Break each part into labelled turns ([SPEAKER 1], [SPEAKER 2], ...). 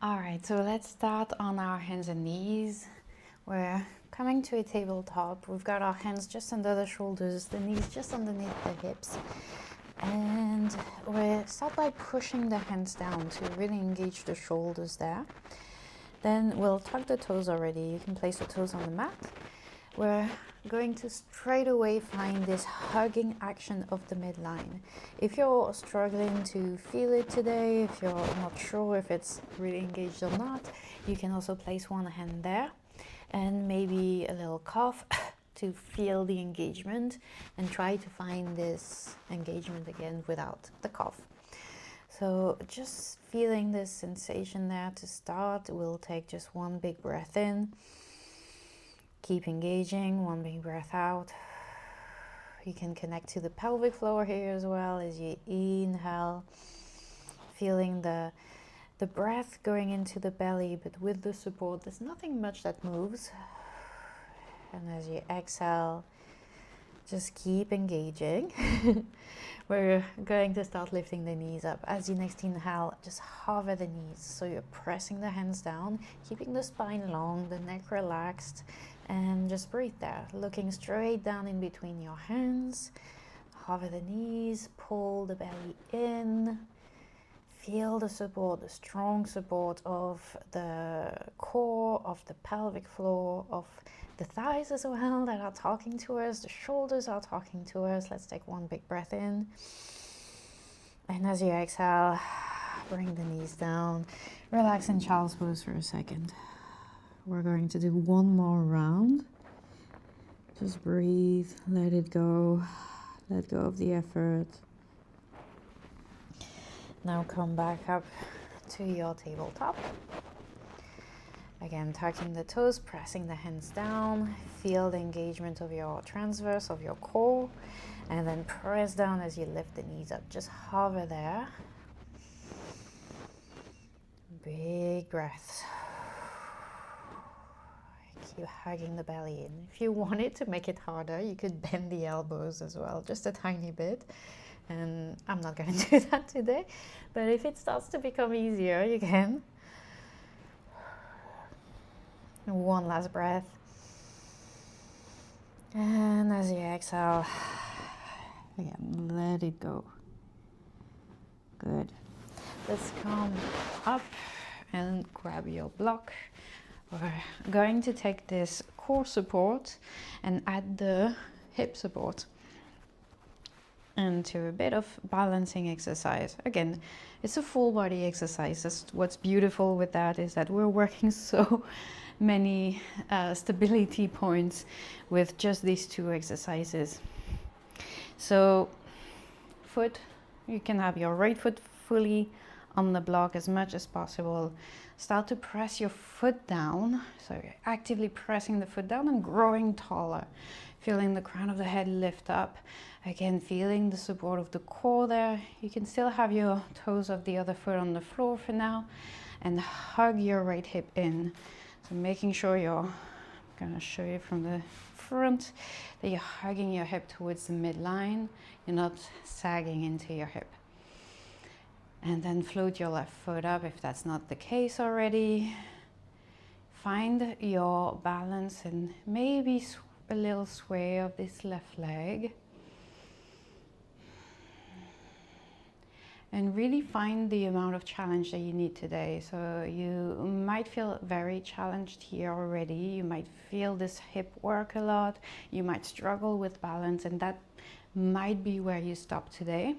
[SPEAKER 1] All right, so let's start on our hands and knees. We're coming to a tabletop. We've got our hands just under the shoulders, the knees just underneath the hips. And we'll start by pushing the hands down to really engage the shoulders there. Then we'll tuck the toes already. You can place the toes on the mat. We're going to straight away find this hugging action of the midline. If you're struggling to feel it today, if you're not sure if it's really engaged or not, you can also place one hand there and maybe a little cough to feel the engagement and try to find this engagement again without the cough. So just feeling this sensation there to start. We'll take just one big breath in. Keep engaging, one big breath out. You can connect to the pelvic floor here as well as you inhale, feeling the breath going into the belly, but with the support, there's nothing much that moves. And as you exhale, just keep engaging. We're going to start lifting the knees up. As you next inhale, just hover the knees. So you're pressing the hands down, keeping the spine long, the neck relaxed, and just breathe there, looking straight down in between your hands. Hover the knees, pull the belly in. Feel the support, the strong support of the core, of the pelvic floor, of the thighs as well that are talking to us. The shoulders are talking to us. Let's take one big breath in. And as you exhale, bring the knees down. Relax in child's pose for a second. We're going to do one more round. Just breathe, let it go. Let go of the effort. Now come back up to your tabletop. Again, tucking the toes, pressing the hands down. Feel the engagement of your transverse, of your core. And then press down as you lift the knees up. Just hover there. Big breaths. Keep hugging the belly in. If you wanted to make it harder, you could bend the elbows as well, just a tiny bit. And I'm not going to do that today. But if it starts to become easier, you can. One last breath. And as you exhale, again, let it go. Good. Let's come up and grab your block. We're going to take this core support and add the hip support into a bit of balancing exercise. Again, it's a full body exercise. That's what's beautiful with that, is that we're working so many stability points with just these two exercises. So foot, you can have your right foot fully on the block as much as possible. Start to press your foot down. So you're actively pressing the foot down and growing taller. Feeling the crown of the head lift up. Again, feeling the support of the core there. You can still have your toes of the other foot on the floor for now. And hug your right hip in. So making sure I'm going to show you from the front, that you're hugging your hip towards the midline. You're not sagging into your hip. And then float your left foot up if that's not the case already. Find your balance and maybe a little sway of this left leg. And really find the amount of challenge that you need today. So you might feel very challenged here already. You might feel this hip work a lot. You might struggle with balance, and that might be where you stop today.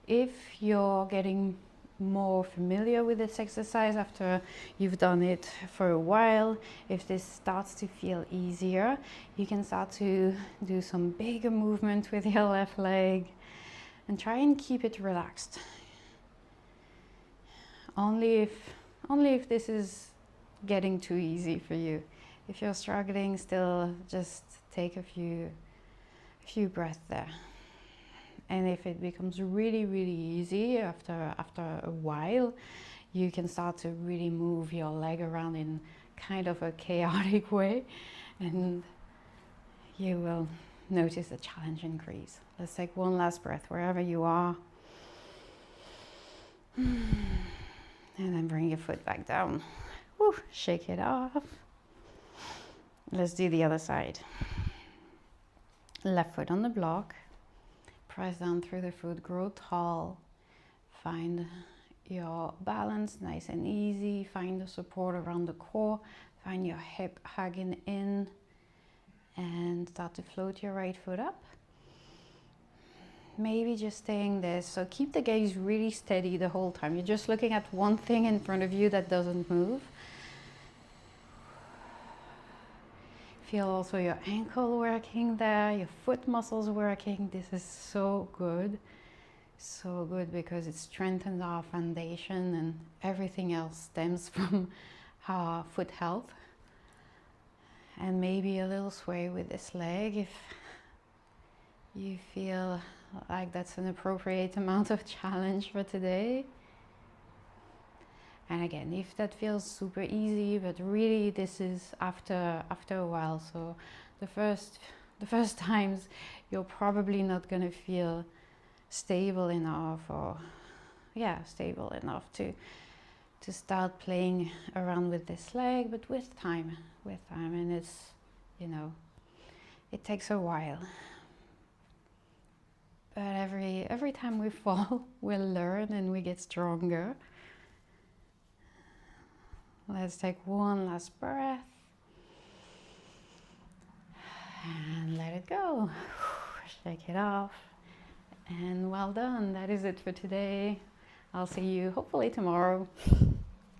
[SPEAKER 1] If you're getting more familiar with this exercise after you've done it for a while, if this starts to feel easier, you can start to do some bigger movement with your left leg and try and keep it relaxed. Only if this is getting too easy for you. If you're struggling still, just take a few breaths there. And if it becomes really, really easy after a while, you can start to really move your leg around in kind of a chaotic way, and you will notice the challenge increase. Let's take one last breath wherever you are. And then bring your foot back down. Woo, shake it off. Let's do the other side. Left foot on the block. Press down through the foot, grow tall. Find your balance nice and easy. Find the support around the core. Find your hip hugging in. And start to float your right foot up. Maybe just staying there. So keep the gaze really steady the whole time. You're just looking at one thing in front of you that doesn't move. Feel also your ankle working there, your foot muscles working. This is so good because it strengthens our foundation, and everything else stems from our foot health. And maybe a little sway with this leg if you feel like that's an appropriate amount of challenge for today. And again, if that feels super easy, but really this is after a while. So the first times you're probably not gonna feel stable enough, stable enough to start playing around with this leg. But with time, and it's, it takes a while. But every time we fall, we'll learn and we get stronger. Let's take one last breath. And let it go. Shake it off. And well done. That is it for today. I'll see you hopefully tomorrow.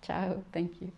[SPEAKER 1] Ciao. Thank you.